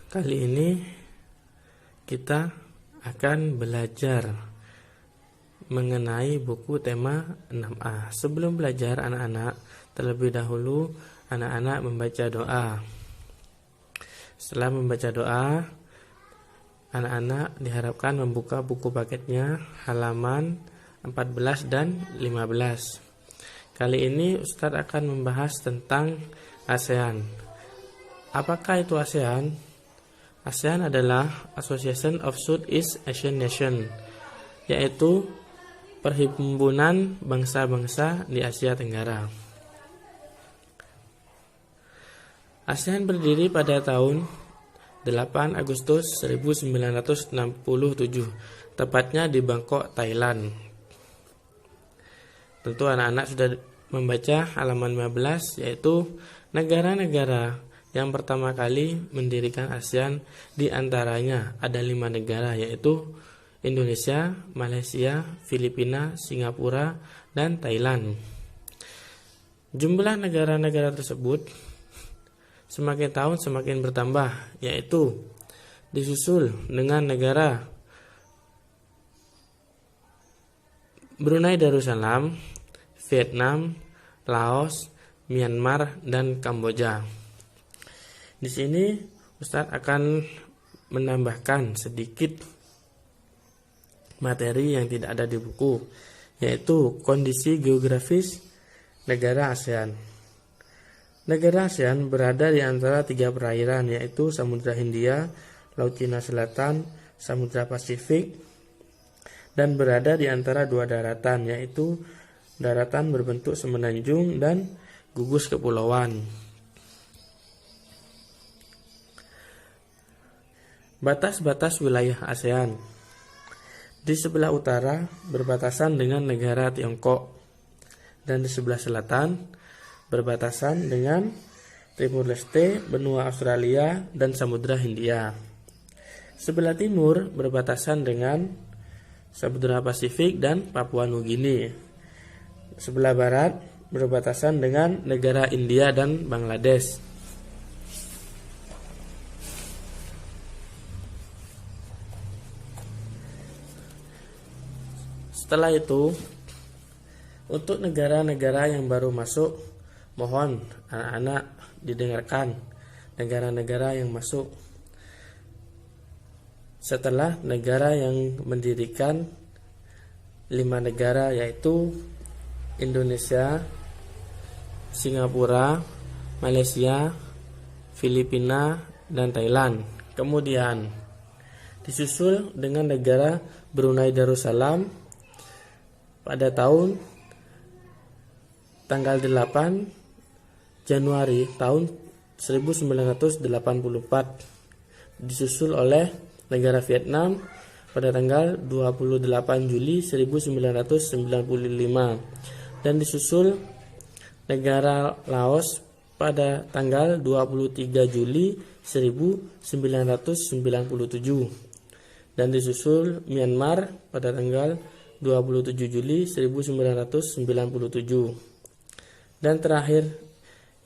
Kali ini kita akan belajar mengenai buku tema 6A. Sebelum belajar anak-anak, terlebih dahulu anak-anak membaca doa. Setelah membaca doa, anak-anak diharapkan membuka buku paketnya halaman 14 dan 15. Kali ini Ustadz akan membahas tentang ASEAN. Apakah itu ASEAN? ASEAN adalah Association of Southeast Asian Nations, yaitu perhimpunan bangsa-bangsa di Asia Tenggara. ASEAN berdiri pada tahun 8 Agustus 1967, tepatnya di Bangkok, Thailand. Tentu anak-anak sudah membaca halaman 15, yaitu negara-negara yang pertama kali mendirikan ASEAN. Di antaranya ada 5 negara, yaitu Indonesia, Malaysia, Filipina, Singapura, dan Thailand. Jumlah negara-negara tersebut semakin tahun semakin bertambah, yaitu disusul dengan negara Brunei Darussalam, Vietnam, Laos, Myanmar, dan Kamboja. Di sini Ustadz akan menambahkan sedikit materi yang tidak ada di buku, yaitu kondisi geografis negara ASEAN. Negara ASEAN berada di antara 3 perairan, yaitu Samudra Hindia, Laut Cina Selatan, Samudra Pasifik, dan berada di antara 2 daratan, yaitu daratan berbentuk semenanjung dan gugus kepulauan. Batas-batas wilayah ASEAN. Di sebelah utara berbatasan dengan negara Tiongkok, dan di sebelah selatan berbatasan dengan Timur Leste, benua Australia, dan Samudra Hindia. Sebelah timur berbatasan dengan Samudra Pasifik dan Papua Nugini. Sebelah barat berbatasan dengan negara India dan Bangladesh. Setelah itu, untuk negara-negara yang baru masuk, mohon anak-anak didengarkan negara-negara yang masuk. Setelah negara yang mendirikan 5 negara, yaitu Indonesia, Singapura, Malaysia, Filipina, dan Thailand. Kemudian disusul dengan negara Brunei Darussalam pada tanggal 8 Januari tahun 1984, disusul oleh negara Vietnam pada tanggal 28 Juli 1995, dan disusul negara Laos pada tanggal 23 Juli 1997, dan disusul Myanmar pada tanggal 27 Juli 1997, dan terakhir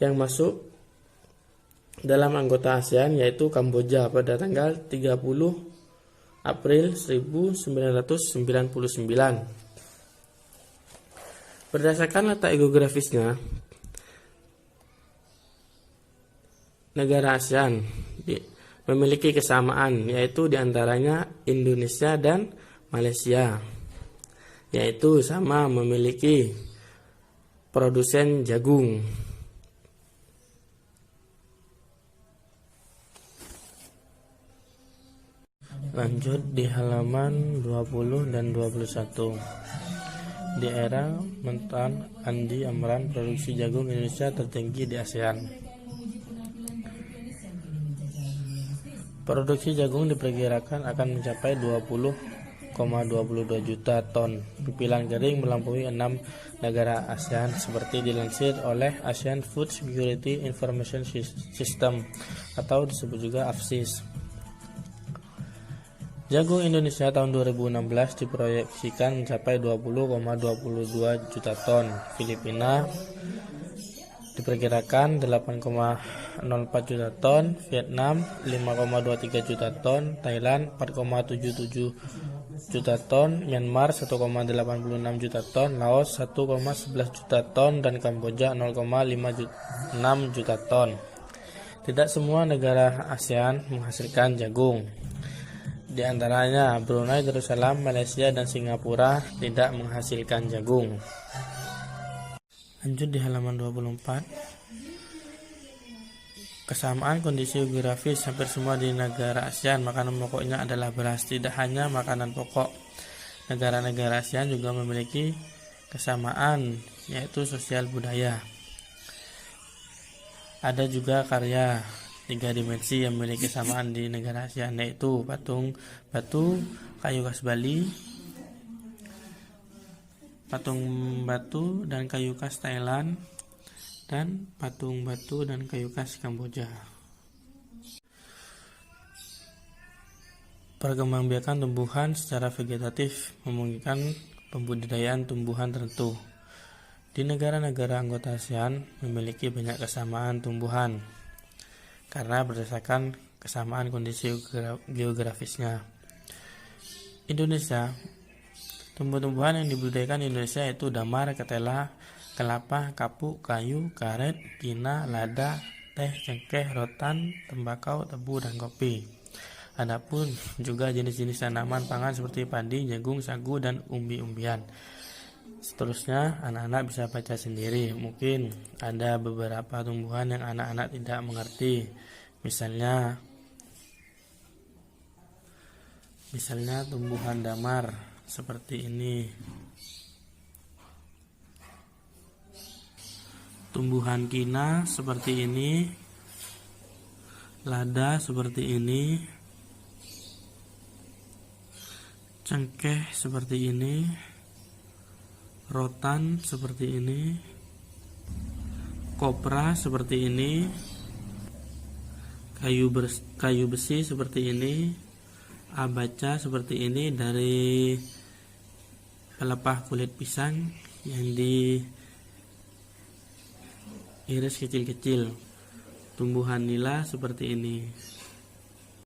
yang masuk dalam anggota ASEAN yaitu Kamboja pada tanggal 30 April 1999. Berdasarkan letak geografisnya, negara ASEAN memiliki kesamaan, yaitu diantaranya Indonesia dan Malaysia, yaitu sama memiliki produsen jagung. Lanjut di halaman 20 dan 21. Di era Mentan Andi Amran, produksi jagung Indonesia tertinggi di ASEAN. Produksi jagung diperkirakan akan mencapai 20,22 juta ton. Pipilan kering melampaui 6 negara ASEAN seperti dilansir oleh Asian Food Security Information System atau disebut juga AFSIS. Jagung Indonesia tahun 2016 diproyeksikan mencapai 20,22 juta ton. Filipina diperkirakan 8,04 juta ton, Vietnam 5,23 juta ton, Thailand 4,77 juta ton, Myanmar 1,86 juta ton, Laos 1,11 juta ton, dan Kamboja 0,56 juta ton. Tidak semua negara ASEAN menghasilkan jagung. Di antaranya Brunei Darussalam, Malaysia, dan Singapura tidak menghasilkan jagung. Lanjut di halaman 24. Kesamaan kondisi geografis hampir semua di negara ASEAN. Makanan pokoknya adalah beras. Tidak hanya makanan pokok, negara-negara ASEAN juga memiliki kesamaan, yaitu sosial budaya. Ada juga karya 3 dimensi yang memiliki kesamaan di negara ASEAN, yaitu patung batu, kayu khas Bali, patung batu dan kayu khas Thailand, dan patung batu dan kayu khas Kamboja. Perkembangbiakan tumbuhan secara vegetatif memungkinkan pembudidayaan tumbuhan tertentu. Di negara-negara anggota ASEAN memiliki banyak kesamaan tumbuhan karena berdasarkan kesamaan kondisi geografisnya. Indonesia, tumbuh-tumbuhan yang dibudidayakan di Indonesia yaitu damar, ketela, kelapa, kapuk, kayu, karet, kina, lada, teh, cengkeh, rotan, tembakau, tebu, dan kopi. Adapun juga jenis-jenis tanaman pangan seperti padi, jagung, sagu, dan umbi-umbian. Seterusnya, anak-anak bisa baca sendiri. Mungkin ada beberapa tumbuhan yang anak-anak tidak mengerti. Misalnya tumbuhan damar seperti ini. Tumbuhan kina seperti ini. Lada seperti ini. Cengkeh seperti ini. Rotan seperti ini, kopra seperti ini, kayu besi seperti ini, abaca seperti ini dari pelepah kulit pisang yang diiris kecil-kecil. Tumbuhan nila seperti ini.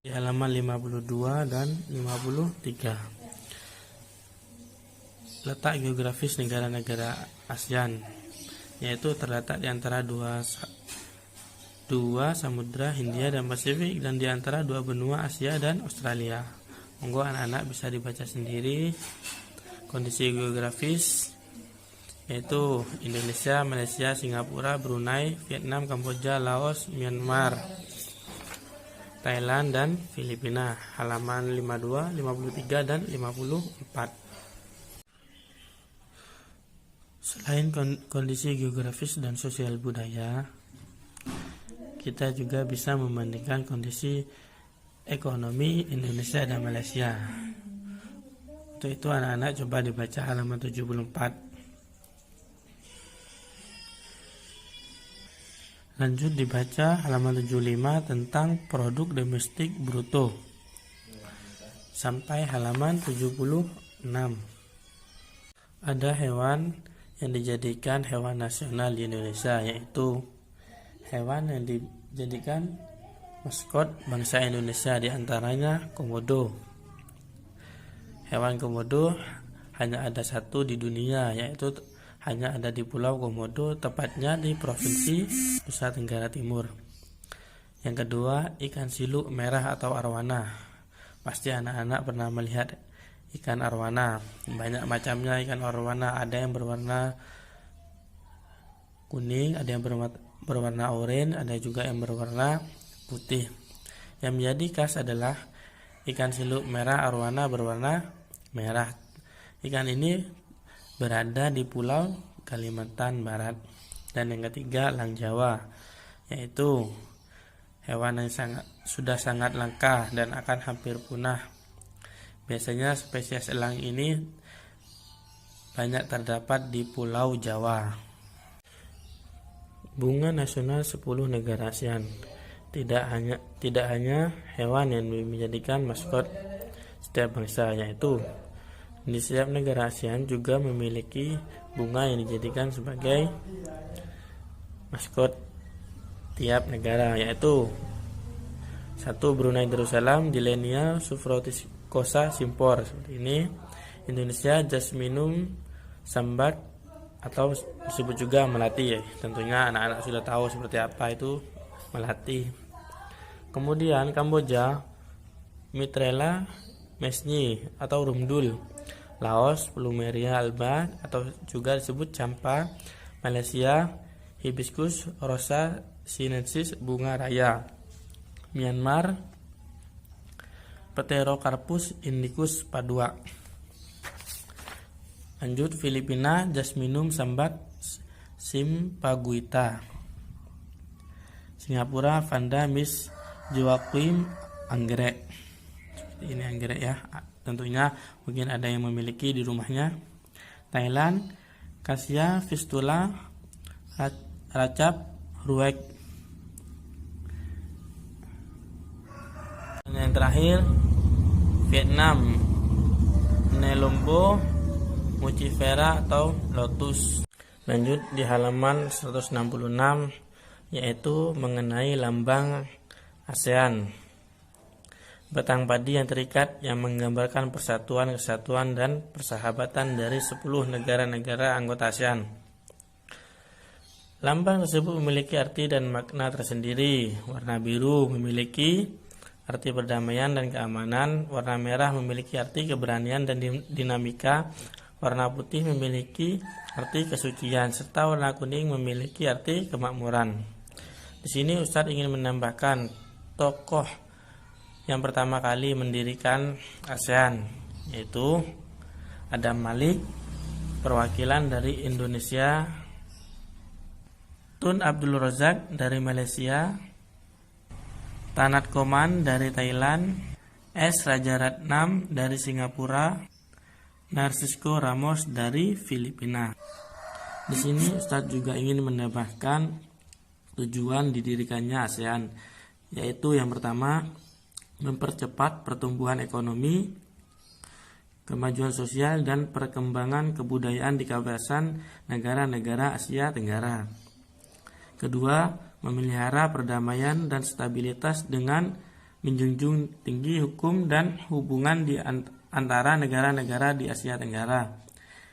Di halaman 52 dan 53. Letak geografis negara-negara ASEAN, yaitu terletak di antara dua samudra Hindia dan Pasifik, dan di antara dua benua Asia dan Australia. Monggo anak-anak bisa dibaca sendiri kondisi geografis, yaitu Indonesia, Malaysia, Singapura, Brunei, Vietnam, Kamboja, Laos, Myanmar, Thailand, dan Filipina. Halaman 52, 53, dan 54. Selain kondisi geografis dan sosial budaya, kita juga bisa membandingkan kondisi ekonomi Indonesia dan Malaysia. Untuk itu anak-anak coba dibaca halaman 74. Lanjut dibaca halaman 75 tentang produk domestik bruto sampai halaman 76. Ada hewan yang dijadikan hewan nasional di Indonesia, yaitu hewan yang dijadikan maskot bangsa Indonesia, di antaranya komodo. Hewan komodo hanya ada satu di dunia, yaitu hanya ada di Pulau Komodo, tepatnya di Provinsi Nusa Tenggara Timur. Yang kedua, ikan siluk merah atau arwana. Pasti anak-anak pernah melihat ikan arwana. Banyak macamnya ikan arwana, ada yang berwarna kuning, ada yang berwarna oranye, ada juga yang berwarna putih. Yang menjadi khas adalah ikan siluk merah arwana berwarna merah. Ikan ini berada di Pulau Kalimantan Barat. Dan yang ketiga, elang Jawa, yaitu hewan yang sudah sangat langka dan akan hampir punah. Biasanya spesies elang ini banyak terdapat di Pulau Jawa. Bunga nasional 10 negara ASEAN. Tidak hanya hewan yang menjadikan maskot setiap bangsa, yaitu di setiap negara ASEAN juga memiliki bunga yang dijadikan sebagai maskot tiap negara, yaitu 1. Brunei Darussalam Dilenia Sufroticosa Simpor, seperti ini. Indonesia Jasminum Sambat atau disebut juga melati, ya. Tentunya anak-anak sudah tahu seperti apa itu melati. Kemudian Kamboja Mitrela Mesni atau rumdul. Laos Plumeria alba atau juga disebut campa. Malaysia Hibiscus rosa sinensis bunga raya. Myanmar Pterocarpus indicus padua. Lanjut Filipina Jasminum sambat simpaguita. Singapura Vanda Miss Joaquim anggrek. Seperti ini anggrek, ya. Tentunya mungkin ada yang memiliki di rumahnya. Thailand Cassia fistula racap ruek. Dan yang terakhir Vietnam Nelombo Mucifera atau lotus. Lanjut di halaman 166, yaitu mengenai lambang ASEAN. Batang padi yang terikat yang menggambarkan persatuan, kesatuan, dan persahabatan dari 10 negara-negara anggota ASEAN. Lambang tersebut memiliki arti dan makna tersendiri. Warna biru memiliki arti perdamaian dan keamanan. Warna merah memiliki arti keberanian dan dinamika. Warna putih memiliki arti kesucian, serta warna kuning memiliki arti kemakmuran. Di sini Ustadz ingin menambahkan tokoh yang pertama kali mendirikan ASEAN, yaitu Adam Malik, perwakilan dari Indonesia, Tun Abdul Razak dari Malaysia, Tanat Koman dari Thailand, S. Rajaratnam dari Singapura, Narcisco Ramos dari Filipina. Di sini Ustadz juga ingin menambahkan tujuan didirikannya ASEAN, yaitu yang pertama mempercepat pertumbuhan ekonomi, kemajuan sosial, dan perkembangan kebudayaan di kawasan negara-negara Asia Tenggara. Kedua, memelihara perdamaian dan stabilitas dengan menjunjung tinggi hukum dan hubungan di antara negara-negara di Asia Tenggara.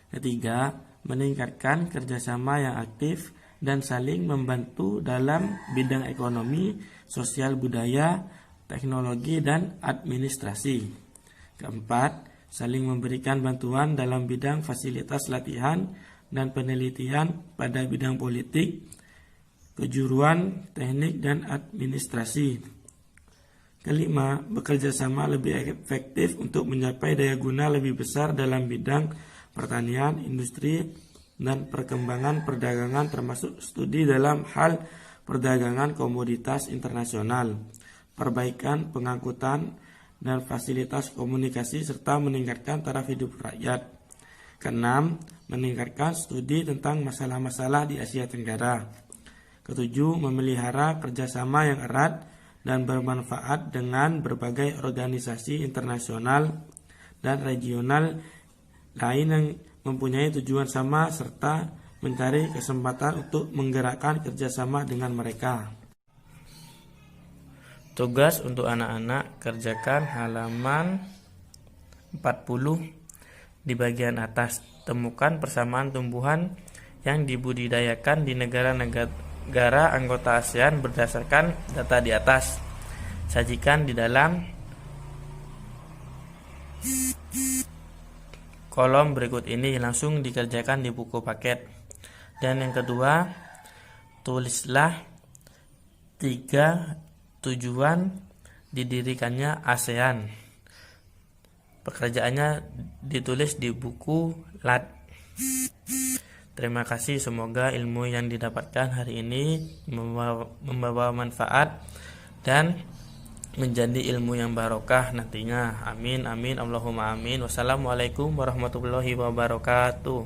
Ketiga, meningkatkan kerjasama yang aktif dan saling membantu dalam bidang ekonomi, sosial budaya, teknologi, dan administrasi. Keempat, saling memberikan bantuan dalam bidang fasilitas latihan dan penelitian pada bidang politik, kejuruan, teknik, dan administrasi. Kelima, bekerja sama lebih efektif untuk mencapai daya guna lebih besar dalam bidang pertanian, industri, dan perkembangan perdagangan, termasuk studi dalam hal perdagangan komoditas internasional, perbaikan pengangkutan, dan fasilitas komunikasi, serta meningkatkan taraf hidup rakyat. Keenam, meningkatkan studi tentang masalah-masalah di Asia Tenggara. Ketujuh, memelihara kerjasama yang erat dan bermanfaat dengan berbagai organisasi internasional dan regional lain yang mempunyai tujuan sama, serta mencari kesempatan untuk menggerakkan kerjasama dengan mereka. Tugas untuk anak-anak, kerjakan halaman 40 di bagian atas. Temukan persamaan tumbuhan yang dibudidayakan di negara anggota ASEAN berdasarkan data di atas. Sajikan di dalam kolom berikut ini, langsung dikerjakan di buku paket. Dan yang kedua, tulislah 3 tujuan didirikannya ASEAN. Pekerjaannya ditulis di buku LAT. Terima kasih, semoga ilmu yang didapatkan hari ini membawa manfaat dan menjadi ilmu yang barokah nantinya. Amin amin Allahumma amin. Wassalamualaikum warahmatullahi wabarakatuh.